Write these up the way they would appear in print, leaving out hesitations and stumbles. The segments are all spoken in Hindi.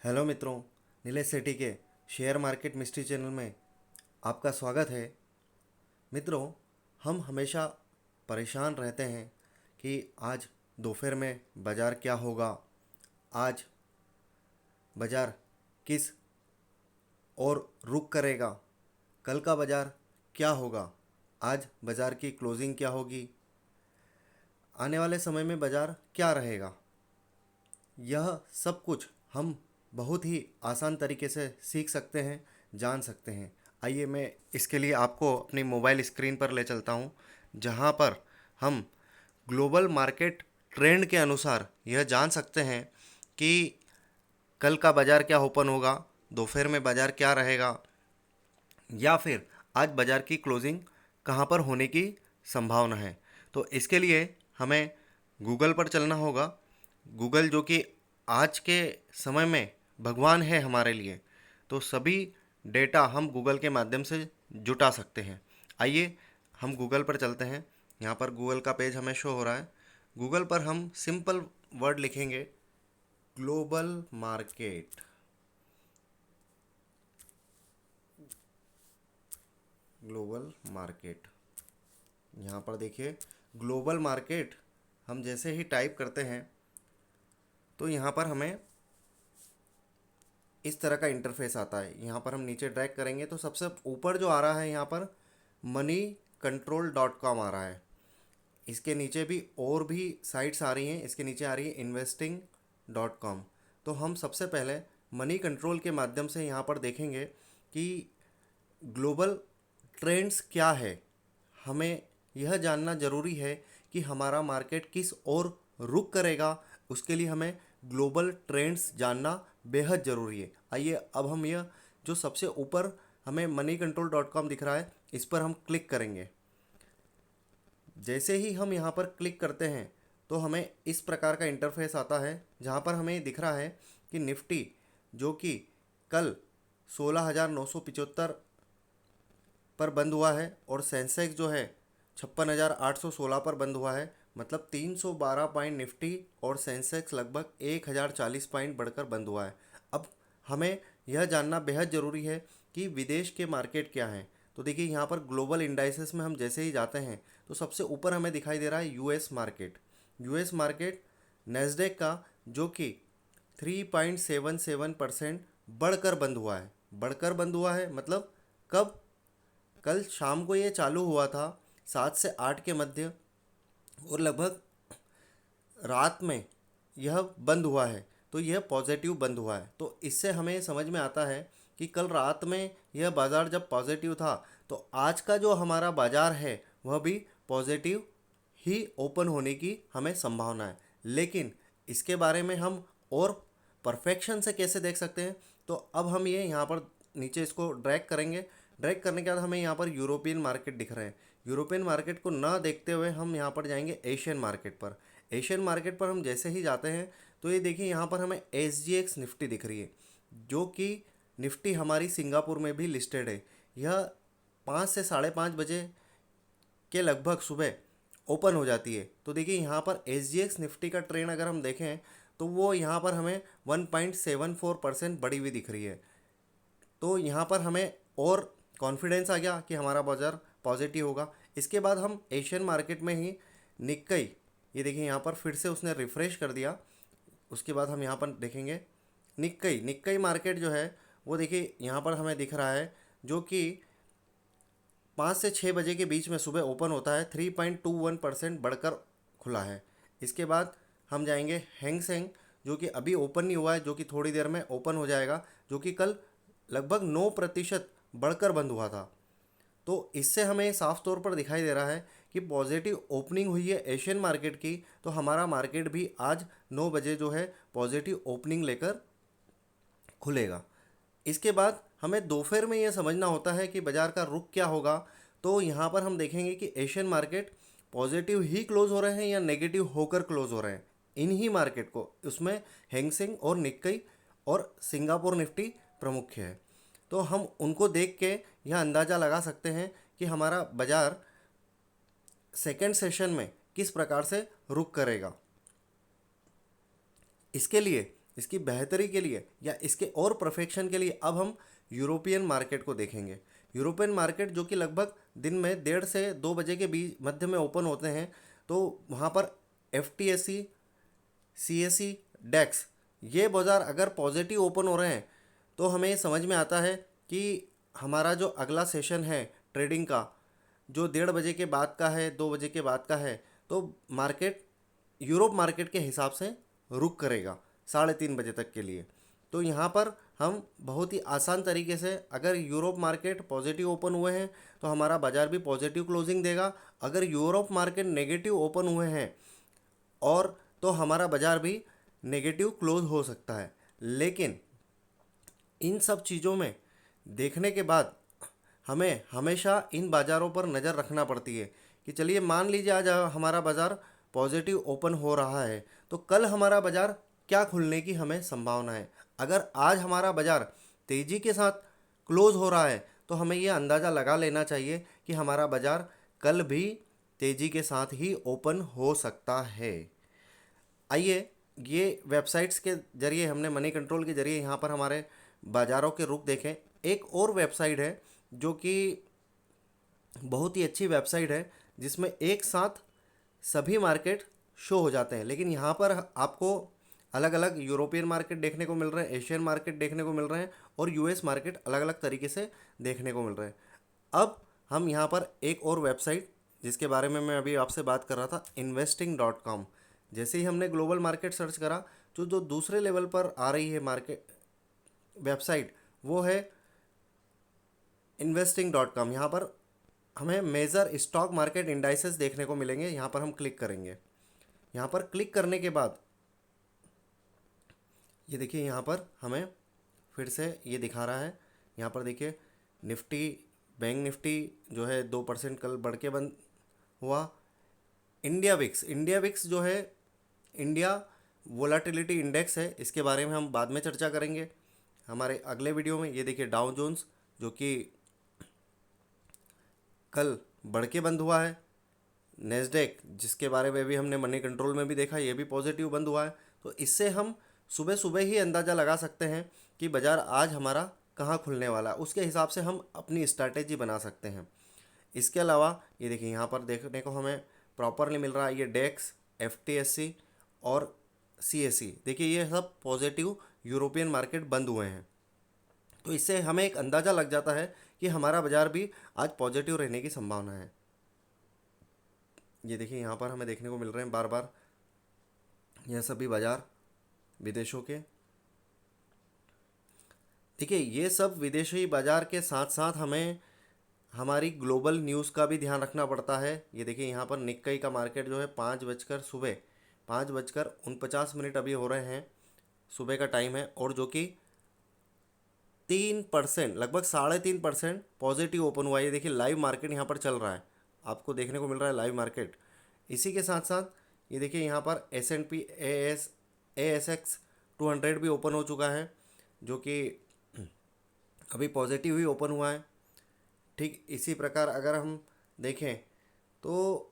हेलो मित्रों, नीलेश सेठी के शेयर मार्केट मिस्ट्री चैनल में आपका स्वागत है। मित्रों, हम हमेशा परेशान रहते हैं कि आज दोपहर में बाज़ार क्या होगा, आज बाज़ार किस और रुख करेगा, कल का बाज़ार क्या होगा, आज बाज़ार की क्लोजिंग क्या होगी, आने वाले समय में बाज़ार क्या रहेगा। यह सब कुछ हम बहुत ही आसान तरीके से सीख सकते हैं, जान सकते हैं। आइए मैं इसके लिए आपको अपनी मोबाइल स्क्रीन पर ले चलता हूं, जहां पर हम ग्लोबल मार्केट ट्रेंड के अनुसार यह जान सकते हैं कि कल का बाज़ार क्या ओपन होगा, दोपहर में बाज़ार क्या रहेगा, या फिर आज बाज़ार की क्लोजिंग कहाँ पर होने की संभावना है। तो इसके लिए हमें गूगल पर चलना होगा। गूगल जो कि आज के समय में भगवान है हमारे लिए, तो सभी डेटा हम गूगल के माध्यम से जुटा सकते हैं। आइए हम गूगल पर चलते हैं। यहाँ पर गूगल का पेज हमें शो हो रहा है। गूगल पर हम सिंपल वर्ड लिखेंगे, ग्लोबल मार्केट। ग्लोबल मार्केट, यहाँ पर देखिए ग्लोबल मार्केट हम जैसे ही टाइप करते हैं तो यहाँ पर हमें इस तरह का इंटरफेस आता है। यहाँ पर हम नीचे ड्रैग करेंगे तो सबसे ऊपर जो आ रहा है यहाँ पर moneycontrol.com आ रहा है। इसके नीचे भी और भी साइट्स आ रही हैं। इसके नीचे आ रही है investing.com। तो हम सबसे पहले मनी कंट्रोल के माध्यम से यहाँ पर देखेंगे कि ग्लोबल ट्रेंड्स क्या है। हमें यह जानना ज़रूरी है कि हमारा मार्केट किस ओर रुख करेगा। उसके लिए हमें ग्लोबल ट्रेंड्स जानना बेहद ज़रूरी है। आइए अब हम यह जो सबसे ऊपर हमें moneycontrol.com दिख रहा है, इस पर हम क्लिक करेंगे। जैसे ही हम यहाँ पर क्लिक करते हैं तो हमें इस प्रकार का इंटरफेस आता है, जहाँ पर हमें दिख रहा है कि निफ्टी जो कि कल 16,975 पर बंद हुआ है और सेंसेक्स जो है 56,816 पर बंद हुआ है। मतलब 312 पॉइंट निफ्टी और सेंसेक्स लगभग 1,040 पॉइंट बढ़कर बंद हुआ है। अब हमें यह जानना बेहद ज़रूरी है कि विदेश के मार्केट क्या हैं। तो देखिए यहाँ पर ग्लोबल इंडाइसेस में हम जैसे ही जाते हैं तो सबसे ऊपर हमें दिखाई दे रहा है US market. US market Nasdaq का जो कि 3.77% बढ़कर बंद हुआ है। बढ़कर बंद हुआ है मतलब कब? कल शाम को ये चालू हुआ था 7 से 8 के मध्य, और लगभग रात में यह बंद हुआ है। तो यह पॉजिटिव बंद हुआ है। तो इससे हमें समझ में आता है कि कल रात में यह बाज़ार जब पॉजिटिव था तो आज का जो हमारा बाज़ार है वह भी पॉजिटिव ही ओपन होने की हमें संभावना है। लेकिन इसके बारे में हम और परफेक्शन से कैसे देख सकते हैं, तो अब हम ये यहाँ पर नीचे इसको ड्रैग करेंगे। ड्रैग करने के बाद हमें यहाँ पर यूरोपियन मार्केट दिख रहे हैं। यूरोपियन मार्केट को ना देखते हुए हम यहाँ पर जाएंगे एशियन मार्केट पर। एशियन मार्केट पर हम जैसे ही जाते हैं तो ये देखिए यहाँ पर हमें SGX निफ्टी दिख रही है, जो कि निफ्टी हमारी सिंगापुर में भी लिस्टेड है। यह 5 से 5:30 बजे के लगभग सुबह ओपन हो जाती है। तो देखिए यहाँ पर SGX निफ्टी का ट्रेंड अगर हम देखें तो वो यहाँ पर हमें 1.74% बढ़ी हुई दिख रही है। तो यहाँ पर हमें और कॉन्फिडेंस आ गया कि हमारा बाज़ार पॉजिटिव होगा। इसके बाद हम एशियन मार्केट में ही निक्कई, ये देखिए यहाँ पर फिर से उसने रिफ़्रेश कर दिया। उसके बाद हम यहाँ पर देखेंगे निक्कई। निक्कई मार्केट जो है वो देखिए यहाँ पर हमें दिख रहा है, जो कि 5 से 6 बजे के बीच में सुबह ओपन होता है। 3.21% बढ़कर खुला है। इसके बाद हम जाएंगे हैंग सेंग, जो कि अभी ओपन नहीं हुआ है, जो कि थोड़ी देर में ओपन हो जाएगा, जो कि कल लगभग 9% बढ़कर बंद हुआ था। तो इससे हमें साफ तौर पर दिखाई दे रहा है कि पॉजिटिव ओपनिंग हुई है एशियन मार्केट की। तो हमारा मार्केट भी आज 9 बजे जो है पॉजिटिव ओपनिंग लेकर खुलेगा। इसके बाद हमें दोपहर में यह समझना होता है कि बाज़ार का रुख क्या होगा। तो यहाँ पर हम देखेंगे कि एशियन मार्केट पॉजिटिव ही क्लोज हो रहे हैं या नेगेटिव होकर क्लोज हो रहे हैं। इन ही मार्केट को, उसमें हैंगसेंग और निक्कई और सिंगापुर निफ्टी प्रमुख है। तो हम उनको देख के यह अंदाज़ा लगा सकते हैं कि हमारा बाज़ार सेकेंड सेशन में किस प्रकार से रुख करेगा। इसके लिए इसकी बेहतरी के लिए या इसके और परफेक्शन के लिए अब हम यूरोपियन मार्केट को देखेंगे। यूरोपियन मार्केट जो कि लगभग दिन में 1:30 से 2 बजे के बीच मध्य में ओपन होते हैं, तो वहाँ पर FTSE, CSE, डेक्स, ये बाज़ार अगर पॉजिटिव ओपन हो रहे हैं तो हमें ये समझ में आता है कि हमारा जो अगला सेशन है ट्रेडिंग का, जो 1:30 बजे के बाद का है, 2 बजे के बाद का है, तो मार्केट यूरोप मार्केट के हिसाब से रुक करेगा 3:30 बजे तक के लिए। तो यहाँ पर हम बहुत ही आसान तरीके से, अगर यूरोप मार्केट पॉजिटिव ओपन हुए हैं तो हमारा बाज़ार भी पॉजिटिव क्लोजिंग देगा। अगर यूरोप मार्केट नेगेटिव ओपन हुए हैं और तो हमारा बाज़ार भी नेगेटिव क्लोज हो सकता है। लेकिन इन सब चीज़ों में देखने के बाद हमें हमेशा इन बाज़ारों पर नज़र रखना पड़ती है कि चलिए मान लीजिए आज हमारा बाज़ार पॉजिटिव ओपन हो रहा है, तो कल हमारा बाज़ार क्या खुलने की हमें संभावना है। अगर आज हमारा बाज़ार तेज़ी के साथ क्लोज हो रहा है तो हमें ये अंदाज़ा लगा लेना चाहिए कि हमारा बाज़ार कल भी तेज़ी के साथ ही ओपन हो सकता है। आइए, ये वेबसाइट्स के ज़रिए हमने मनी कंट्रोल के ज़रिए यहाँ पर हमारे बाज़ारों के रुख देखें। एक और वेबसाइट है जो कि बहुत ही अच्छी वेबसाइट है, जिसमें एक साथ सभी मार्केट शो हो जाते हैं। लेकिन यहाँ पर आपको अलग अलग यूरोपियन मार्केट देखने को मिल रहे हैं, एशियन मार्केट देखने को मिल रहे हैं और US मार्केट अलग अलग तरीके से देखने को मिल रहे हैं। अब हम यहाँ पर एक और वेबसाइट जिसके बारे में मैं अभी आपसे बात कर रहा था, investing.com, जैसे ही हमने ग्लोबल मार्केट सर्च करा तो जो दूसरे लेवल पर आ रही है मार्केट वेबसाइट वो है investing.com। यहाँ पर हमें मेजर स्टॉक मार्केट इंडाइसेस देखने को मिलेंगे। यहाँ पर हम क्लिक करेंगे। यहाँ पर क्लिक करने के बाद ये देखिए, यहाँ पर हमें फिर से ये दिखा रहा है। यहाँ पर देखिए निफ्टी, बैंक निफ्टी जो है 2% कल बढ़ के बंद हुआ। इंडिया विक्स जो है इंडिया वोलाटिलिटी इंडेक्स है, इसके बारे में हम बाद में चर्चा करेंगे हमारे अगले वीडियो में। ये देखिए डाउ जोन्स जो कि कल बढ़ के बंद हुआ है। नेस्डेक जिसके बारे में भी हमने मनी कंट्रोल में भी देखा, ये भी पॉजिटिव बंद हुआ है। तो इससे हम सुबह सुबह ही अंदाज़ा लगा सकते हैं कि बाज़ार आज हमारा कहाँ खुलने वाला है। उसके हिसाब से हम अपनी स्ट्रैटेजी बना सकते हैं। इसके अलावा ये देखिए यहाँ पर देखने को हमें प्रॉपरली मिल रहा है ये डेक्स, FTSE और CSE। देखिए ये सब पॉजिटिव यूरोपियन मार्केट बंद हुए हैं। तो इससे हमें एक अंदाज़ा लग जाता है कि हमारा बाज़ार भी आज पॉजिटिव रहने की संभावना है। ये देखिए यहाँ पर हमें देखने को मिल रहे हैं बार बार यह सभी बाज़ार विदेशों के। देखिए ये सब विदेशी बाज़ार के साथ साथ हमें हमारी ग्लोबल न्यूज़ का भी ध्यान रखना पड़ता है। ये देखिए यहाँ पर निक्कई का मार्केट जो है 5:49 अभी हो रहे हैं, सुबह का टाइम है, और जो कि 3%, लगभग 3.5% पॉजिटिव ओपन हुआ है। ये देखिए लाइव मार्केट यहाँ पर चल रहा है, आपको देखने को मिल रहा है लाइव मार्केट। इसी के साथ साथ ये देखिए यहाँ पर S&P ASX 200 भी ओपन हो चुका है, जो कि अभी पॉजिटिव ही ओपन हुआ है। ठीक इसी प्रकार अगर हम देखें तो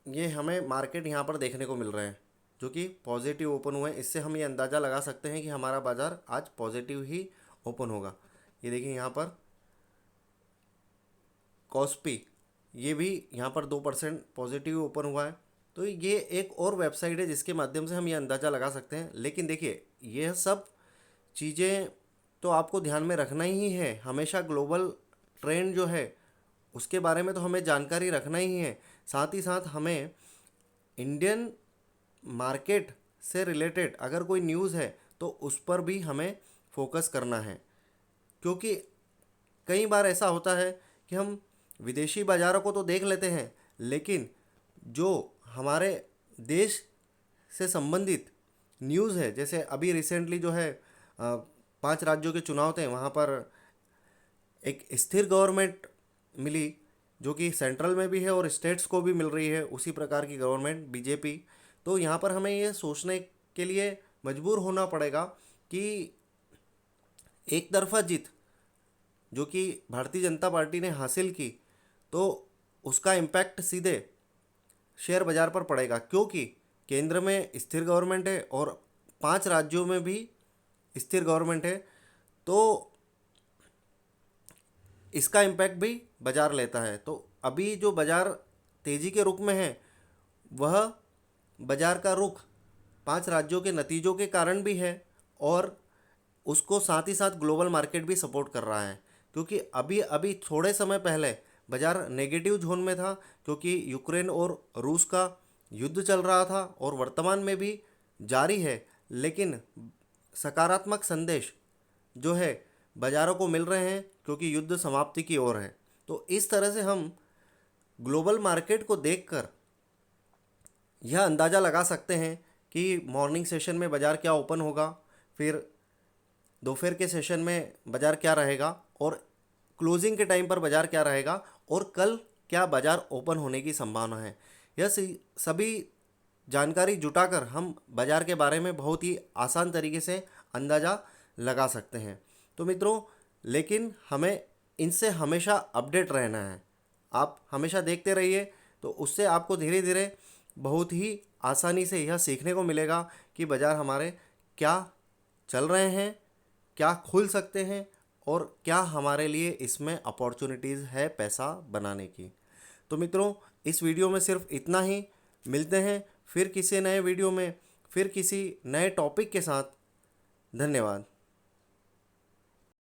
ये हमें मार्केट यहाँ पर देखने को मिल रहे हैं जो कि पॉजिटिव ओपन हुए हैं। इससे हम ये अंदाज़ा लगा सकते हैं कि हमारा बाज़ार आज पॉजिटिव ही ओपन होगा। ये देखिए यहाँ पर कॉस्पी, ये भी यहाँ पर 2% पॉजिटिव ओपन हुआ है। तो ये एक और वेबसाइट है जिसके माध्यम से हम ये अंदाज़ा लगा सकते हैं। लेकिन देखिए यह सब चीज़ें तो आपको ध्यान में रखना ही है। हमेशा ग्लोबल ट्रेंड जो है उसके बारे में तो हमें जानकारी रखना ही है। साथ ही साथ हमें इंडियन मार्केट से रिलेटेड अगर कोई न्यूज़ है तो उस पर भी हमें फोकस करना है, क्योंकि कई बार ऐसा होता है कि हम विदेशी बाज़ारों को तो देख लेते हैं, लेकिन जो हमारे देश से संबंधित न्यूज़ है, जैसे अभी रिसेंटली जो है 5 राज्यों के चुनाव थे, वहाँ पर एक स्थिर गवर्नमेंट मिली जो कि सेंट्रल में भी है और स्टेट्स को भी मिल रही है उसी प्रकार की गवर्नमेंट BJP। तो यहाँ पर हमें ये सोचने के लिए मजबूर होना पड़ेगा कि एक तरफा जीत जो कि भारतीय जनता पार्टी ने हासिल की, तो उसका इम्पैक्ट सीधे शेयर बाज़ार पर पड़ेगा, क्योंकि केंद्र में स्थिर गवर्नमेंट है और 5 राज्यों में भी स्थिर गवर्नमेंट है, तो इसका इम्पैक्ट भी बाजार लेता है। तो अभी जो बाजार तेजी के रुख में है, वह बाजार का रुख 5 राज्यों के नतीजों के कारण भी है, और उसको साथ ही साथ ग्लोबल मार्केट भी सपोर्ट कर रहा है। क्योंकि अभी अभी थोड़े समय पहले बाजार नेगेटिव जोन में था, क्योंकि यूक्रेन और रूस का युद्ध चल रहा था और वर्तमान में भी जारी है। लेकिन सकारात्मक संदेश जो है बाजारों को मिल रहे हैं, क्योंकि युद्ध समाप्ति की ओर है। तो इस तरह से हम ग्लोबल मार्केट को देखकर यह अंदाज़ा लगा सकते हैं कि मॉर्निंग सेशन में बाज़ार क्या ओपन होगा, फिर दोपहर के सेशन में बाज़ार क्या रहेगा, और क्लोजिंग के टाइम पर बाज़ार क्या रहेगा, और कल क्या बाज़ार ओपन होने की संभावना है। यह सभी जानकारी जुटाकर हम बाज़ार के बारे में बहुत ही आसान तरीके से अंदाज़ा लगा सकते हैं। तो मित्रों, लेकिन हमें इनसे हमेशा अपडेट रहना है। आप हमेशा देखते रहिए, तो उससे आपको धीरे धीरे बहुत ही आसानी से यह सीखने को मिलेगा कि बाज़ार हमारे क्या चल रहे हैं, क्या खुल सकते हैं, और क्या हमारे लिए इसमें अपॉर्चुनिटीज़ है पैसा बनाने की। तो मित्रों, इस वीडियो में सिर्फ इतना ही। मिलते हैं फिर किसी नए वीडियो में, फिर किसी नए टॉपिक के साथ। धन्यवाद।